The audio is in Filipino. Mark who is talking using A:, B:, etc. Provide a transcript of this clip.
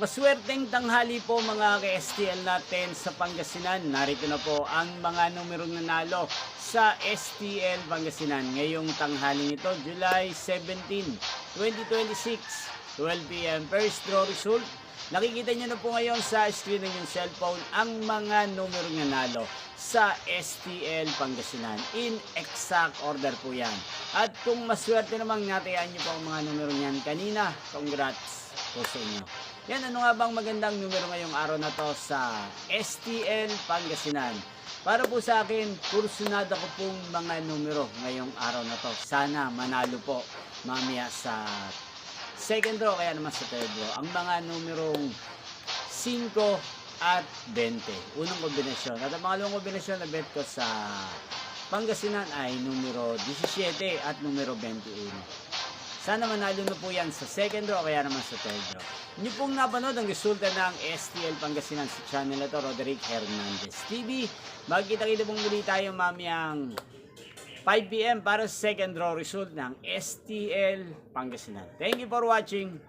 A: Maswerteng tanghali po mga ka-STL natin sa Pangasinan. Narito na po ang mga numerong nanalo sa STL Pangasinan ngayong tanghaling ito, July 17, 2026, 12 p.m. First draw result. Nakikita nyo na po ngayon sa screen ng inyong cellphone ang mga numerong nanalo sa STL Pangasinan. In exact order po yan. At kung maswerte namang natayaan nyo po ang mga numerong yan kanina, congrats po sa inyo. Yan, ano nga bang magandang numero ngayong araw na to sa STL Pangasinan? Para po sa akin, kursunada ko pong mga numero ngayong araw na to. Sana manalo po mamaya sa second draw, kaya naman sa third draw. Ang mga numerong 5 at 20. Unang kombinasyon. At ang pangalawang kombinasyon na bet ko sa Pangasinan ay numero 17 at numero 21. Sana manalo na po yan sa second draw, kaya naman sa third draw. Inyo pong napanood ang resulta ng STL Pangasinan sa channel na to, Roderick Hernandez TV. Magkita-kita pong muli tayo mamayang 5 p.m. para sa second draw result ng STL Pangasinan. Thank you for watching.